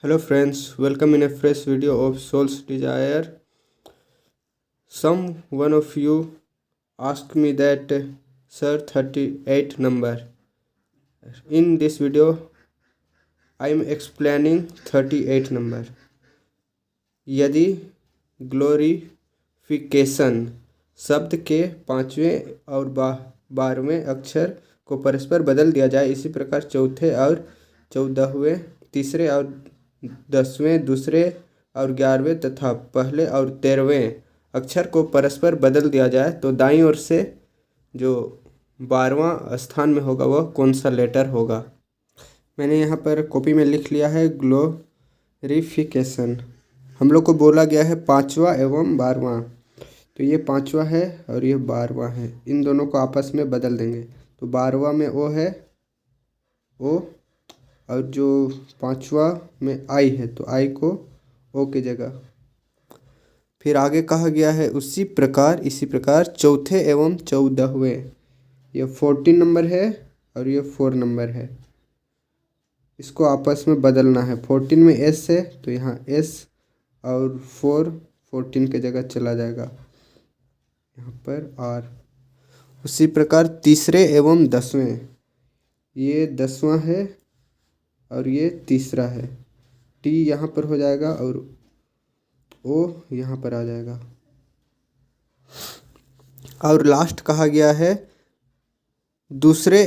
Hello friends, welcome in a fresh video of Soul's Desire. Some one of you asked me that sir 38 number. In this video I am explaining 38 number. यदि glorification शब्द के पांचवें और 12वें अक्षर को परस्पर बदल दिया जाए, इसी प्रकार चौथे और 14वें, तीसरे और 10वें, दूसरे और 11वें तथा पहले और 13वें अक्षर को परस्पर बदल दिया जाए तो दाईं ओर से जो 12वां स्थान में होगा वह कौन सा लेटर होगा। मैंने यहाँ पर कॉपी में लिख लिया है ग्लोरिफिकेशन। हम लोग को बोला गया है 5वां एवं 12वां, तो ये 5वां है और ये 12वां है। इन दोनों को आपस में बदल देंगे तो 12वां में ओ है ओ, और जो 5वां में आई है तो आई को ओ की जगह। फिर आगे कहा गया है इसी प्रकार चौथे एवं 14वें, ये 14 नंबर है और ये 4 नंबर है, इसको आपस में बदलना है। 14 में एस है तो यहाँ एस और 14 की जगह चला जाएगा यहाँ पर आर। उसी प्रकार तीसरे एवं 10वें, ये 10वां है और ये तीसरा है, टी यहाँ पर हो जाएगा और ओ यहाँ पर आ जाएगा। और लास्ट कहा गया है दूसरे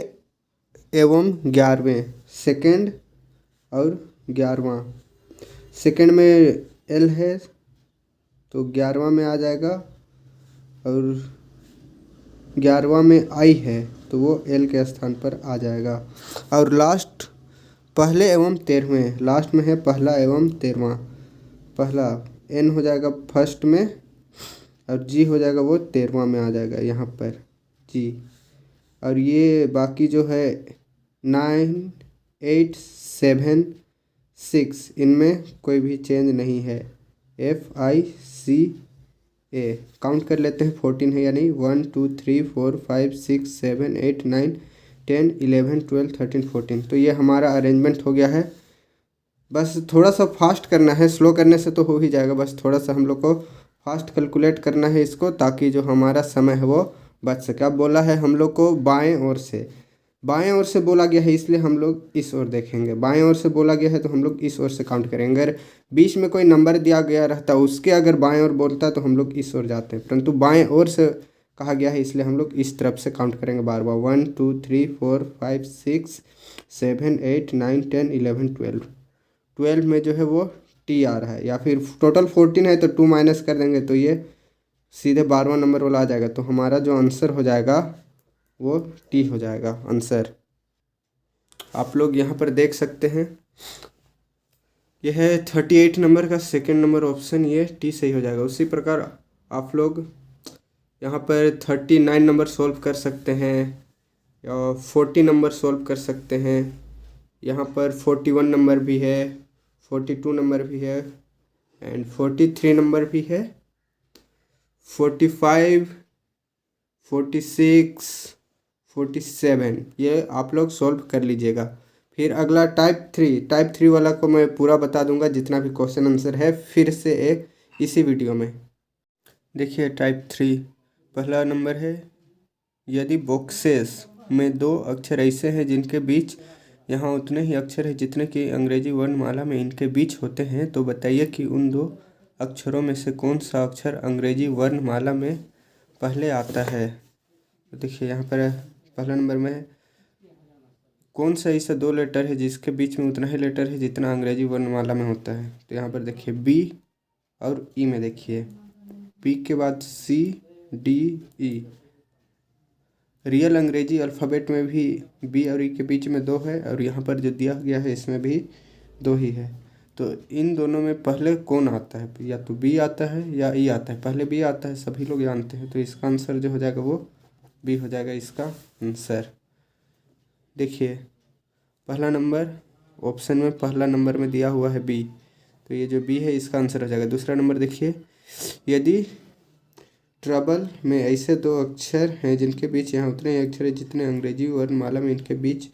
एवं 11वें, सेकंड और 11वां। सेकंड में एल है तो 11वां में आ जाएगा, और 11वां में आई है तो वो एल के स्थान पर आ जाएगा। और लास्ट पहले एवं 13वें, लास्ट में है पहला एवं 13वां। पहला एन हो जाएगा फर्स्ट में और जी हो जाएगा वो 13वां में आ जाएगा यहाँ पर जी। और ये बाकी जो है 9, 8, 7, 6, इनमें कोई भी चेंज नहीं है। FICA काउंट कर लेते हैं 14 है या नहीं। 1 2 3 4 5 6 7 8 9 10 11 12 13 14। तो ये हमारा अरेंजमेंट हो गया है। बस थोड़ा सा फास्ट करना है, स्लो करने से तो हो ही जाएगा। बस थोड़ा सा हम लोग को फास्ट कैलकुलेट करना है इसको, ताकि जो हमारा समय है वो बच सके। अब बोला है हम लोग को बाएं ओर से बोला गया है, इसलिए हम लोग इस ओर देखेंगे। बाएं ओर से बोला गया है तो हम लोग इस ओर से काउंट करेंगे। अगर बीच में कोई नंबर दिया गया रहता उसके अगर बाएं ओर बोलता तो हम लोग इस ओर जाते हैं, परंतु बाएं ओर से कहा गया है इसलिए हम लोग इस तरफ से काउंट करेंगे बार बार। 1 2 3 4 5 6 7 8 9 10 11 12। 12 में जो है वो टी आ रहा है, या फिर टोटल 14 है तो 2 माइनस कर देंगे तो ये सीधे 12वां नंबर वाला आ जाएगा। तो हमारा जो आंसर हो जाएगा वो टी हो जाएगा आंसर। आप लोग यहाँ पर देख सकते हैं यह है 38 नंबर का सेकंड नंबर ऑप्शन, ये टी सही हो जाएगा। उसी प्रकार आप लोग यहाँ पर 39 नंबर सॉल्व कर सकते हैं या 40 नंबर सॉल्व कर सकते हैं। यहाँ पर 41 नंबर भी है, 42 नंबर भी है एंड 43 नंबर भी है, 45, 46, 47, ये आप लोग सॉल्व कर लीजिएगा। फिर अगला टाइप 3 वाला को मैं पूरा बता दूंगा, जितना भी क्वेश्चन आंसर है फिर से एक इसी वीडियो में। देखिए टाइप 3 पहला नंबर है, यदि बॉक्सेस में 2 अक्षर ऐसे हैं जिनके बीच यहाँ उतने ही अक्षर हैं जितने कि अंग्रेजी वर्णमाला में इनके बीच होते हैं, तो बताइए कि उन 2 अक्षरों में से कौन सा अक्षर अंग्रेजी वर्णमाला में पहले आता है। तो देखिए यहाँ पर पहला नंबर में है, कौन सा ऐसा 2 लेटर है जिसके बीच में उतना ही लेटर है जितना अंग्रेजी वर्णमाला में होता है। तो यहाँ पर देखिए बी और ई में देखिए, बी के बाद C D E। रियल अंग्रेजी अल्फ़ाबेट में भी बी और ई के बीच में 2 है, और यहाँ पर जो दिया गया है इसमें भी 2 ही है। तो इन दोनों में पहले कौन आता है, या तो बी आता है या ई आता है। पहले बी आता है, सभी लोग जानते हैं, तो इसका आंसर जो हो जाएगा वो बी हो जाएगा इसका आंसर। देखिए पहला नंबर ऑप्शन में पहला नंबर में दिया हुआ है बी, तो ये जो बी है इसका आंसर हो जाएगा। दूसरा नंबर देखिए, यदि ट्रबल में ऐसे 2 अक्षर हैं जिनके बीच यहाँ उतने ही अक्षर है जितने अंग्रेजी वर्णमाला में इनके बीच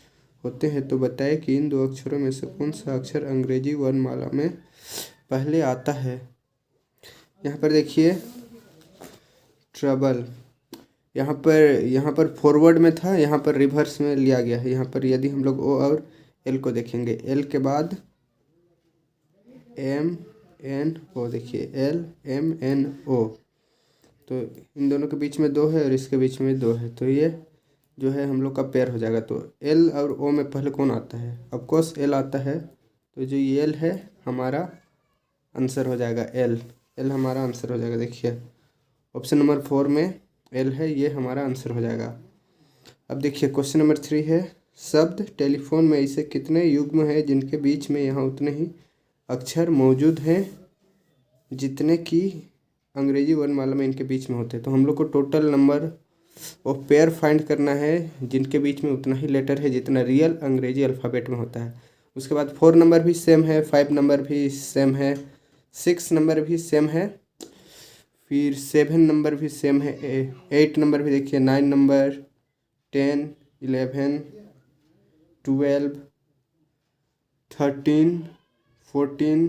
होते हैं तो बताएं कि इन दो अक्षरों में से कौन सा अक्षर अंग्रेजी वर्णमाला में पहले आता है। यहाँ पर देखिए ट्रबल, यहाँ पर फॉरवर्ड में था, यहाँ पर रिवर्स में लिया गया है। यहाँ पर यदि हम लोग ओ और एल को देखेंगे, एल के बाद एम एन ओ, देखिए एल एम एन ओ, तो इन दोनों के बीच में दो है और इसके बीच में दो है, तो ये जो है हम लोग का पेयर हो जाएगा। तो एल और ओ में पहले कौन आता है? ऑफ कोर्स एल आता है, तो जो ये एल है हमारा आंसर हो जाएगा। एल हमारा आंसर हो जाएगा। देखिए ऑप्शन नंबर 4 में एल है, ये हमारा आंसर हो जाएगा। अब देखिए क्वेश्चन नंबर 3 है, शब्द टेलीफोन में ऐसे कितने युग्म हैं जिनके बीच में यहाँ उतने ही अक्षर मौजूद हैं जितने कि अंग्रेजी वर्णमाला में इनके बीच में होते हैं। तो हम लोग को total number of pair find करना है जिनके बीच में उतना ही लेटर है जितना रियल अंग्रेजी अल्फ़ाबेट में होता है। उसके बाद 4 नंबर भी सेम है, 5 नंबर भी सेम है, 6 नंबर भी सेम है, फिर 7 नंबर भी सेम है, 8 नंबर भी देखिए, 9 नंबर, 10, 11, 12, 13, 14,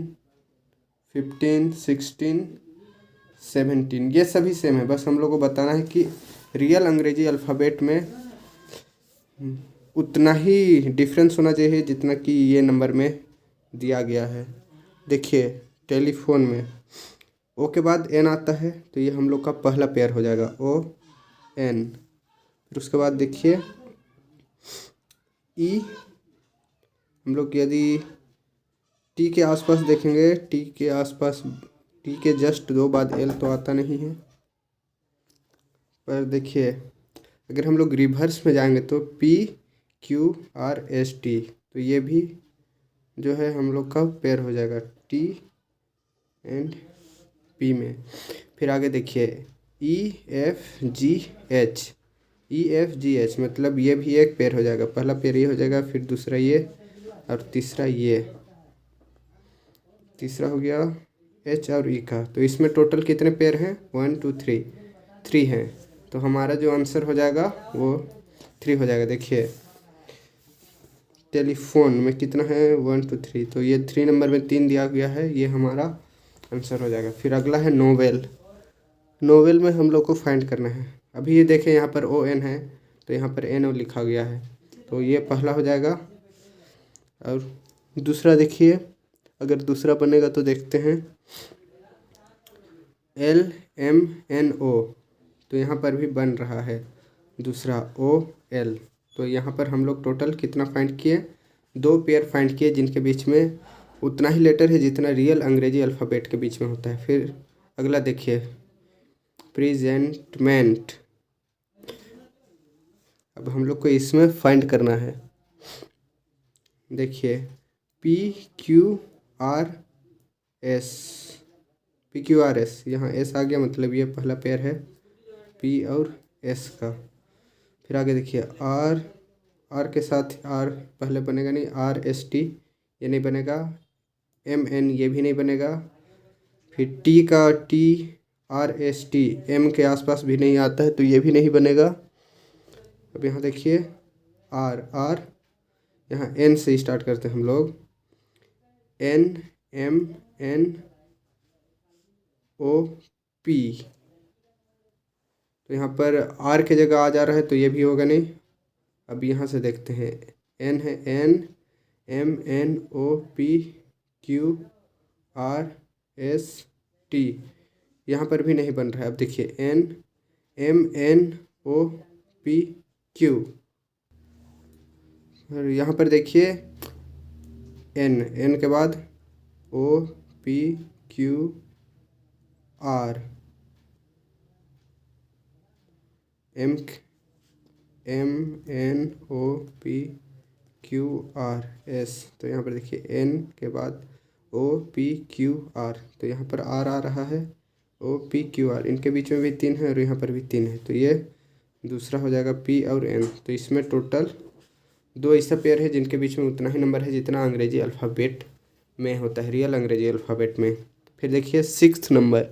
15, 16, 17, ये सभी सेम है। बस हम लोग को बताना है कि रियल अंग्रेजी अल्फ़ाबेट में उतना ही डिफरेंस होना चाहिए जितना कि ये नंबर में दिया गया है। देखिए टेलीफोन में ओ के बाद एन आता है, तो ये हम लोग का पहला पेयर हो जाएगा, ओ एन। फिर उसके बाद देखिए ई, हम लोग यदि टी के आसपास देखेंगे, टी के आसपास, टी के जस्ट 2 बाद एल तो आता नहीं है। पर देखिए अगर हम लोग रिवर्स में जाएंगे तो P Q R S T, तो ये भी जो है हम लोग का पेयर हो जाएगा, टी एंड पी में। फिर आगे देखिए E F G H, E F G H, मतलब ये भी एक पेयर हो जाएगा। पहला पेयर ये हो जाएगा, फिर दूसरा ये और तीसरा ये, तीसरा हो गया एच और ई का। तो इसमें टोटल कितने पेयर हैं? 1 2 3, 3 हैं। तो हमारा जो आंसर हो जाएगा वो 3 हो जाएगा। देखिए टेलीफोन में कितना है? 1 2 3, तो ये 3 नंबर में 3 दिया गया है, ये हमारा आंसर हो जाएगा। फिर अगला है नोवेल। नोवेल में हम लोग को फाइंड करना है। अभी ये देखें यहाँ पर ओ एन है, तो यहाँ पर एन ओ लिखा गया है, तो ये पहला हो जाएगा। और दूसरा देखिए, अगर दूसरा बनेगा तो देखते हैं, एल एम एन ओ, तो यहाँ पर भी बन रहा है दूसरा ओ एल। तो यहाँ पर हम लोग टोटल कितना फाइंड किए? 2 पेयर फाइंड किए जिनके बीच में उतना ही लेटर है जितना रियल अंग्रेजी अल्फ़ाबेट के बीच में होता है। फिर अगला देखिए प्रेजेंटमेंट। अब हम लोग को इसमें फाइंड करना है। देखिए P Q R S, P Q R S, यहाँ एस आ गया, मतलब ये पहला पेयर है पी और एस का। फिर आगे देखिए आर, आर के साथ आर पहले बनेगा नहीं, आर एस टी ये नहीं बनेगा, एम एन ये भी नहीं बनेगा। फिर टी का T R S T M के आसपास भी नहीं आता है, तो ये भी नहीं बनेगा। अब यहाँ देखिए आर, आर यहाँ एन से स्टार्ट करते हैं हम लोग, N M N O P, तो यहाँ पर आर के जगह आ जा रहा है, तो ये भी होगा नहीं। अब यहाँ से देखते हैं, एन है, N M N O P Q R S T, यहाँ पर भी नहीं बन रहा है। अब देखिए N M N O P Q, और यहाँ पर देखिए एन, एन के बाद O P Q R, M M N O P Q R S, तो यहाँ पर देखिए एन के बाद ओ पी क्यू आर, तो यहाँ पर आर आ रहा है, ओ पी क्यू आर, इनके बीच में भी 3 है और यहाँ पर भी 3 है, तो ये दूसरा हो जाएगा पी और एन। तो इसमें टोटल 2 ऐसा पेयर है जिनके बीच में उतना ही नंबर है जितना अंग्रेजी अल्फ़ाबेट में होता है, रियल अंग्रेजी अल्फ़ाबेट में। फिर देखिए 6 नंबर,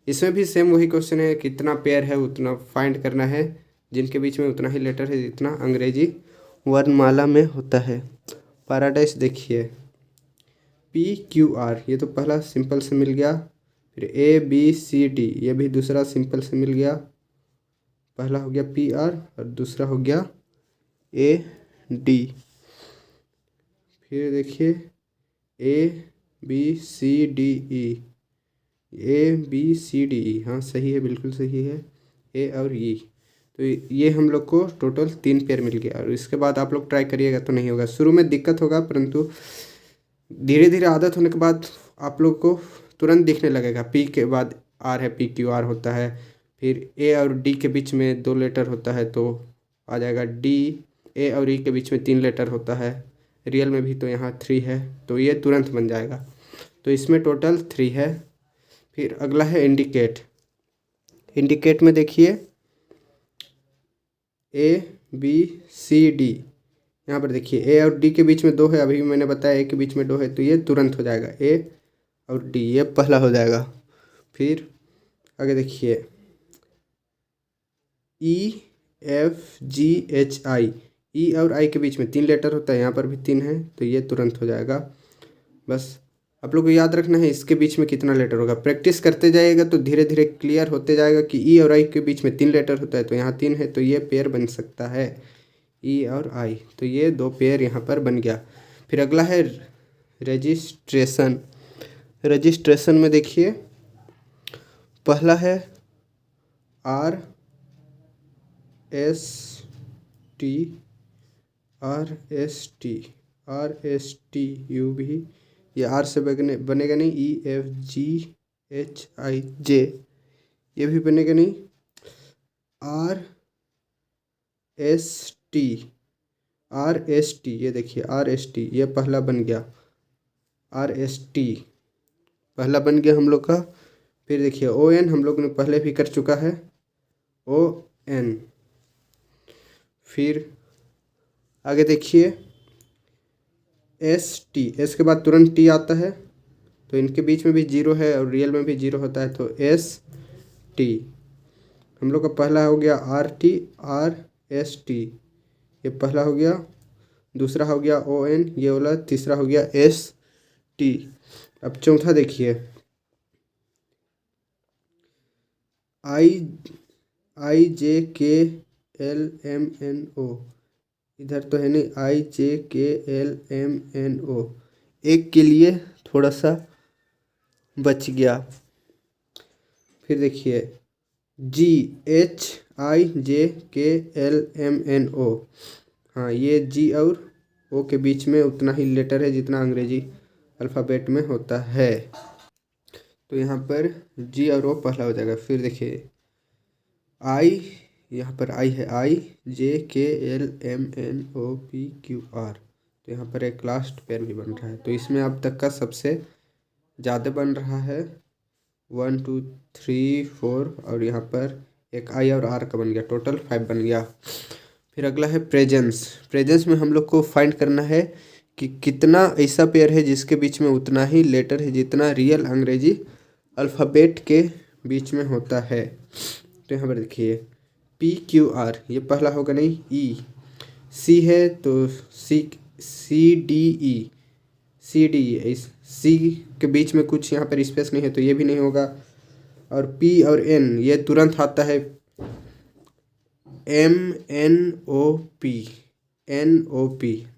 इसमें भी सेम वही क्वेश्चन है, कितना पेयर है उतना फाइंड करना है जिनके बीच में उतना ही लेटर है जितना अंग्रेजी वर्णमाला में होता है। पैराडाइज देखिए PQR, ये तो पहला सिंपल से मिल गया। फिर ABCD, ये भी दूसरा सिंपल से मिल गया। पहला हो गया PR और दूसरा हो गया AD। फिर देखिए ABCDE, ABCDE, हाँ सही है, बिल्कुल सही है। A और E, तो ये हम लोग को टोटल 3 पेयर मिल गया। और इसके बाद आप लोग ट्राई करिएगा तो नहीं होगा, शुरू में दिक्कत होगा, परंतु धीरे धीरे आदत होने के बाद आप लोग को तुरंत दिखने लगेगा। P के बाद R है, PQR होता है। फिर A और D के बीच में 2 लेटर होता है तो आ जाएगा D। A और E के बीच में 3 लेटर होता है, रियल में भी तो यहाँ 3 है, तो ये तुरंत बन जाएगा। तो इसमें टोटल 3 है। फिर अगला है इंडिकेट। इंडिकेट में देखिए ABCD, यहाँ पर देखिए A और D के बीच में 2 है, अभी मैंने बताया A के बीच में 2 है, तो ये तुरंत हो जाएगा A और D, ये पहला हो जाएगा। फिर आगे देखिए EFGHI, E और I के बीच में 3 लेटर होता है, यहाँ पर भी 3 है, तो ये तुरंत हो जाएगा। बस आप लोग को याद रखना है इसके बीच में कितना लेटर होगा। प्रैक्टिस करते जाइएगा तो धीरे धीरे क्लियर होते जाएगा कि E और I के बीच में 3 लेटर होता है, तो यहाँ 3 है, तो ये पेयर बन सकता है E और I, तो ये 2 पेयर यहाँ पर बन गया। फिर अगला है रजिस्ट्रेशन। रजिस्ट्रेशन में देखिए पहला है RST भी, ये R से बनेगा नहीं। EFGHIJ, ये भी बनेगा नहीं। RST, ये देखिए RST, ये पहला बन गया। RST पहला बन गया हम लोग का। फिर देखिए ON हम लोग ने पहले भी कर चुका है, ON। फिर आगे देखिए ST, S के बाद तुरंत T आता है, तो इनके बीच में भी 0 है और रियल में भी 0 होता है, तो ST। हम लोग का पहला हो गया RST, ये पहला हो गया। दूसरा हो गया ON, ये वाला। तीसरा हो गया ST। अब चौथा देखिए IJKLMNO, इधर तो है नहीं, IJKLMNO, एक के लिए थोड़ा सा बच गया। फिर देखिए GHIJKLMNO, हाँ ये G और O के बीच में उतना ही लेटर है जितना अंग्रेजी अल्फ़ाबेट में होता है, तो यहाँ पर G और O पहला हो जाएगा। फिर देखिए I, यहाँ पर I है, IJKLMNOPQR, तो यहाँ पर एक लास्ट पेयर भी बन रहा है, तो इसमें अब तक का सबसे ज़्यादा बन रहा है 1 2 3 4, और यहाँ पर एक I और R का बन गया, टोटल 5 बन गया। फिर अगला है प्रेजेंस। प्रेजेंस में हम लोग को फाइंड करना है कि कितना ऐसा पेयर है जिसके बीच में उतना ही लेटर है जितना रियल अंग्रेजी अल्फ़ाबेट के बीच में होता है। तो यहाँ पर देखिए PQR, ये पहला होगा नहीं, E। C है तो CDE, इस C के बीच में कुछ यहाँ पर स्पेस नहीं है, तो ये भी नहीं होगा। और P और N, ये तुरंत आता है MNOP,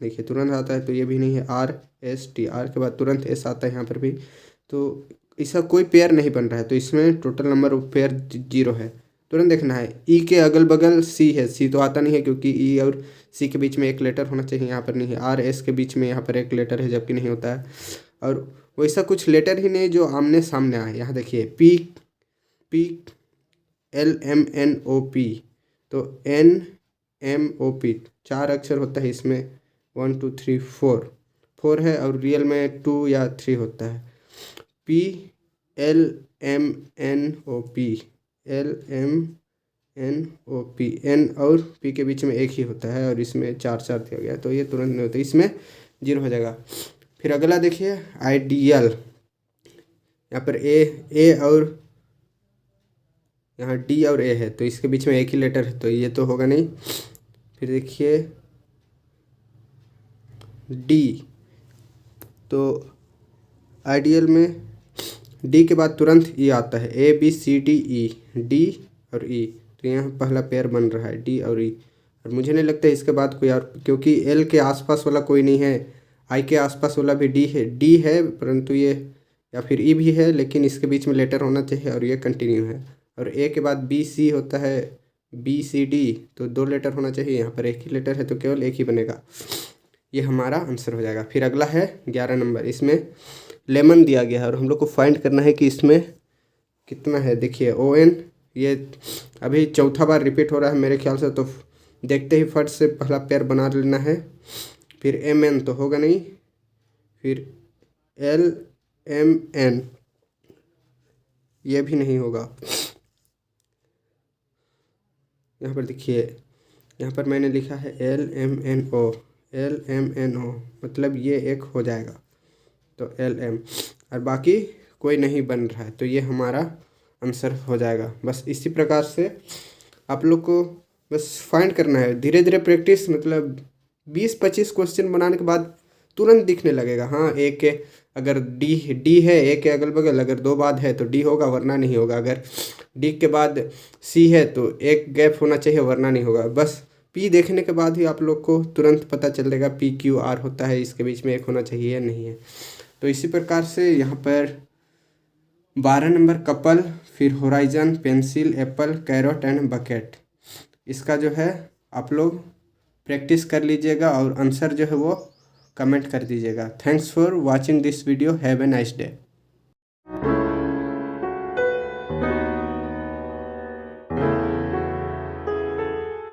देखिए तुरंत आता है, तो ये भी नहीं है। RST, R के बाद तुरंत S आता है यहाँ पर भी, तो इसका कोई पेयर नहीं बन रहा है, तो इसमें टोटल नंबर ऑफ पेयर 0 है। तुरंत देखना है E के अगल बगल C है, C तो आता नहीं है क्योंकि E और C के बीच में एक लेटर होना चाहिए, यहाँ पर नहीं है। RS के बीच में यहाँ पर एक लेटर है जबकि नहीं होता है, और वैसा कुछ लेटर ही नहीं जो आमने सामने आए। यहाँ देखिए PLMNOP, तो NMOP 4 अक्षर होता है इसमें, 1 2 3 4 है, और रियल में 2 या 3 होता है। PLMNOP, N और P के बीच में एक ही होता है, और इसमें 4 दिया गया, तो ये तुरंत नहीं होता, इसमें 0 हो जाएगा। फिर अगला देखिए आइडियल। यहाँ पर A और यहाँ D और A है, तो इसके बीच में एक ही लेटर है, तो ये तो होगा नहीं। फिर देखिए डी, तो आइडियल में डी के बाद तुरंत ई आता है, A B C D E, D और ई, तो यहाँ पहला पेयर बन रहा है डी और ई। और मुझे नहीं लगता इसके बाद कोई और, क्योंकि एल के आसपास वाला कोई नहीं है, आई के आसपास वाला भी डी है परंतु ये, या फिर ई भी है लेकिन इसके बीच में लेटर होना चाहिए और ये कंटिन्यू है। और ए के बाद बी सी होता है, बी सी डी, तो 2 लेटर होना चाहिए, यहाँ पर एक ही लेटर है तो केवल एक ही बनेगा। ये हमारा आंसर हो जाएगा। फिर अगला है 11 नंबर, इसमें लेमन दिया गया है और हम लोग को फाइंड करना है कि इसमें कितना है। देखिए ओ एन, ये अभी चौथा बार रिपीट हो रहा है मेरे ख्याल से, तो देखते ही फट से पहला पेयर बना लेना है। फिर एम एन तो होगा नहीं, फिर एल एम एन, ये भी नहीं होगा। यहाँ पर देखिए, यहाँ पर मैंने लिखा है L M N O, L M N O, मतलब ये एक हो जाएगा, तो एल एम, और बाकी कोई नहीं बन रहा है, तो ये हमारा आंसर हो जाएगा। बस इसी प्रकार से आप लोग को बस फाइंड करना है, धीरे धीरे प्रैक्टिस, मतलब 20-25 क्वेश्चन बनाने के बाद तुरंत दिखने लगेगा। हाँ, एक के अगर डी है, ए के अगल बगल अगर 2 बाद है तो डी होगा वरना नहीं होगा, अगर डी के बाद सी है तो एक गैप होना चाहिए वरना नहीं होगा। बस पी देखने के बाद ही आप लोग को तुरंत पता चलेगा पी क्यू आर होता है, इसके बीच में एक होना चाहिए या नहीं है। तो इसी प्रकार से यहाँ पर 12 नंबर कपल, फिर horizon, pencil, Apple, carrot and bucket, इसका जो है आप लोग प्रैक्टिस कर लीजिएगा और आंसर जो है वो कमेंट कर दीजिएगा। Thanks for watching this video, have a nice day.